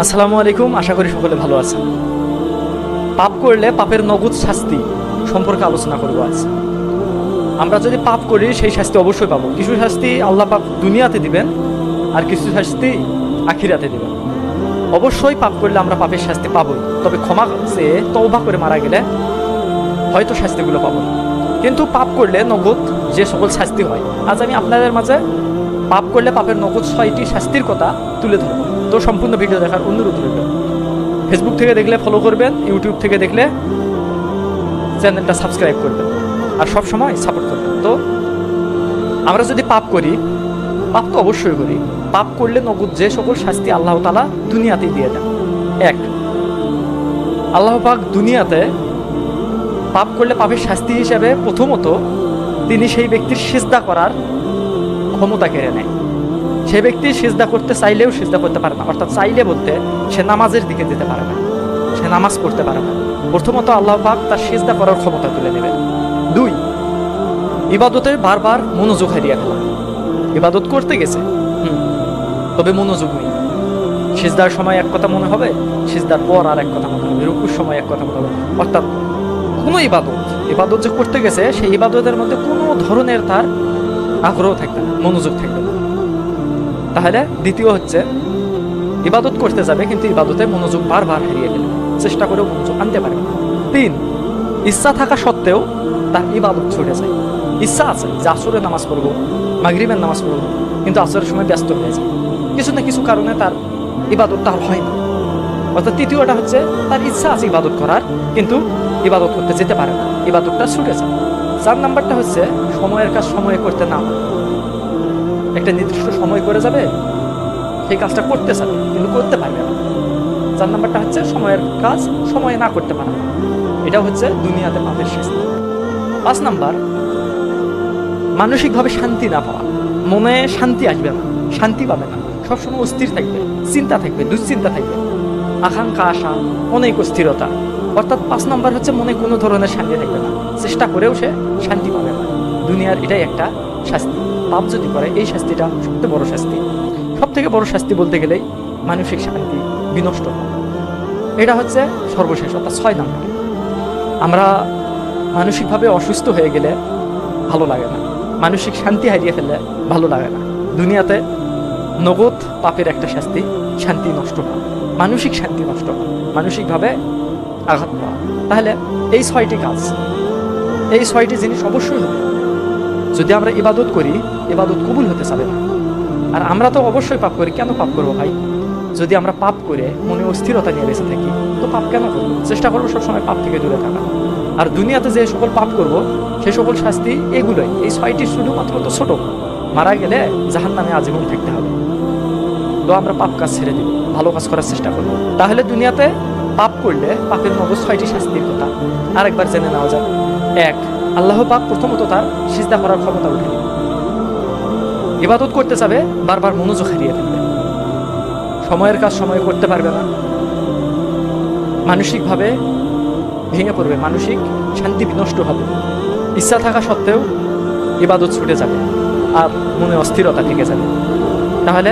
আসসালামু আলাইকুম, আশা করি সকলে ভালো আছেন। পাপ করলে পাপের নগদ শাস্তি সম্পর্কে আলোচনা করব আজ। আমরা যদি পাপ করি সেই শাস্তি অবশ্যই পাবো। কিছু শাস্তি আল্লাহ পাক দুনিয়াতে দিবেন, আর কিছু শাস্তি আখিরাতে দিবেন। অবশ্যই পাপ করলে আমরা পাপের শাস্তি পাবোই, তবে ক্ষমা চেয়ে তওবা করে মারা গেলে হয়তো শাস্তিগুলো পাবো না। কিন্তু পাপ করলে নগদ যে সকল শাস্তি হয়, আজ আমি আপনাদের মাঝে পাপ করলে পাপের নগদ 6টি শাস্তির কথা তুলে ধরব। তো সম্পূর্ণ ভিডিও দেখার অনুরোধ রইল। ফেসবুক থেকে দেখলে ফলো করবেন, ইউটিউব থেকে দেখলে চ্যানেলটা সাবস্ক্রাইব করবেন, আর সব সময় সাপোর্ট করবেন। তো আমরা যদি পাপ করি, পাপ তো অবশ্যই করি, পাপ করলে নগদ যে সকল শাস্তি আল্লাহ তাআলা দুনিয়াতেই দিয়ে দেন। এক, আল্লাহ পাক দুনিয়াতে পাপ করলে পাপের শাস্তি হিসেবে প্রথমত তিনি সেই ব্যক্তির সিজদা করার ক্ষমতা কেড়ে নেয়। সে ব্যক্তি সিজদা করতে চাইলেও সিজদা করতে পারে না, অর্থাৎ চাইলে বলতে সে নামাজের দিকে যেতে পারে না, সে নামাজ পড়তে পারে না। প্রথমত আল্লাহ পাক তার সিজদা করার ক্ষমতা তুলে নেবে। দুই, ইবাদতে বারবার মনোযোগ হারিয়ে ফেলা। ইবাদত করতে গেছে, তবে মনোযোগ নেই। সিজদার সময় এক কথা মনে হবে, সিজদার পর আর এক কথা মনে হবে, রুকুর সময় এক কথা মনে হবে। অর্থাৎ কোনো ইবাদত যে করতে গেছে, সেই ইবাদতের মধ্যে কোনো ধরনের তার আগ্রহ থাকবে না, মনোযোগ থাকবে না। তাহলে দ্বিতীয় হচ্ছে, ইবাদত করতে যাবে কিন্তু ইবাদতে মনোযোগ বারবার হারিয়ে ফেলবে, চেষ্টা করেও মনোযোগ আনতে পারে না। তিন, ইচ্ছা থাকা সত্ত্বেও তার ইবাদত ছুটে যায়। ইচ্ছা আছে যে আসরের নামাজ পড়বো, মাগরিবের নামাজ পড়বো, কিন্তু আসরের সময় ব্যস্ত হয়ে যায়, কিছু না কিছু কারণে তার ইবাদতটা আর হয় না। অর্থাৎ তৃতীয়টা হচ্ছে, তার ইচ্ছা আছে ইবাদত করার, কিন্তু ইবাদত করতে যেতে পারে না, ইবাদতটা ছুটে যায়। 4 নাম্বারটা হচ্ছে, সময়ের কাজ সময়ে করতে না পারে। একটা নির্দিষ্ট সময় করে যাবে, সেই কাজটা করতে চাবে কিন্তু করতে পারবে না। 4 নাম্বারটা হচ্ছে, সময়ের কাজ সময়ে না করতে পারে না। এটা হচ্ছে দুনিয়াতে পাপের শাস্তি। 5 নাম্বার, মানসিকভাবে শান্তি না পাওয়া। মনে শান্তি আসবে না, শান্তি পাবে না, সবসময় অস্থির থাকবে, চিন্তা থাকবে, দুশ্চিন্তা থাকবে, আকাঙ্ক্ষা, আশা, অনেক অস্থিরতা। অর্থাৎ 5 নাম্বার হচ্ছে, মনে কোনো ধরনের শান্তি থাকবে না, চেষ্টা করেও সে শান্তি পাবে না। দুনিয়ার এটাই একটা শাস্তি। পাপ যদি করে, এই শাস্তিটা সবথেকে বড় শাস্তি। সব থেকে বড় শাস্তি বলতে গেলেই মানসিক শান্তি বিনষ্ট হয়। এটা হচ্ছে সর্বশেষ, অর্থাৎ 6 নাম্বার। আমরা মানসিকভাবে অসুস্থ হয়ে গেলে ভালো লাগে না, মানসিক শান্তি হারিয়ে ফেললে ভালো লাগে না। দুনিয়াতে নগদ পাপের একটা শাস্তি, শান্তি নষ্ট হয়, মানসিক শান্তি নষ্ট হয়, মানসিকভাবে আঘাত পাওয়া। তাহলে এই 6টি কাজ, এই 6টি জিনিস অবশ্যই হবে। যদি আমরা ইবাদত করি, ইবাদত কবুল হতে চাবে না। আর আমরা তো অবশ্যই পাপ করি। কেন পাপ করবো ভাই? যদি আমরা পাপ করে মনে অস্থিরতা নিয়ে বেঁচে থাকি, তো পাপ কেন করবো? চেষ্টা করবো সবসময় পাপ থেকে দূরে থাকা। আর দুনিয়াতে যে সকল পাপ করব, সে সকল শাস্তি এগুলোই, এই 6টি শুধুমাত্র তো ছোট। মারা গেলে জাহান্নামে আজীবন থাকতে হবে। তো আমরা পাপ কাজ ছেড়ে দিব, ভালো কাজ করার চেষ্টা করবো। তাহলে দুনিয়াতে পাপ করলে পাপের নগদ 6টি শাস্তির কথা আরেকবার জেনে নেওয়া যায়। 1, আল্লাহ পাক প্রথমত তার সিজদা করার ক্ষমতা উঠে নেবে। ইবাদত করতে যাবে, বারবার মনোযোগ হারিয়ে ফেলবে, সময়ের কাজ সময়ে করতে পারবে না, মানসিকভাবে ভেঙে পড়বে, মানসিক শান্তি বিনষ্ট হবে, ইচ্ছা থাকা সত্ত্বেও ইবাদত ছুটে যাবে, আর মনে অস্থিরতা থেকে যাবে। তাহলে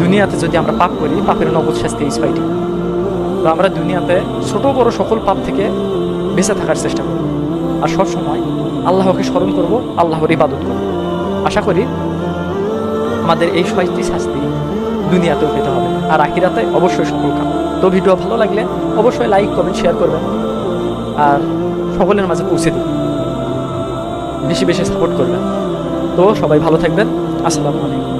দুনিয়াতে যদি আমরা পাপ করি, পাপের নগদ শাস্তি এই 6টি। তো আমরা দুনিয়াতে ছোট বড় সকল পাপ থেকে বেঁচে থাকার চেষ্টা করব, আর সবসময় আল্লাহকে স্মরণ করব, আল্লাহর ইবাদত করব। আশা করি আমাদের এই 6টি শাস্তি দুনিয়াতেও পেতে হবে, আর আখিরাতে অবশ্যই সফল কাম। তো ভিডিও ভালো লাগলে অবশ্যই লাইক, কমেন্ট, শেয়ার করবেন, আর সকলের মাঝে পৌঁছে দিন, বেশি বেশি সাপোর্ট করবেন। তো সবাই ভালো থাকবেন। আসসালামু আলাইকুম।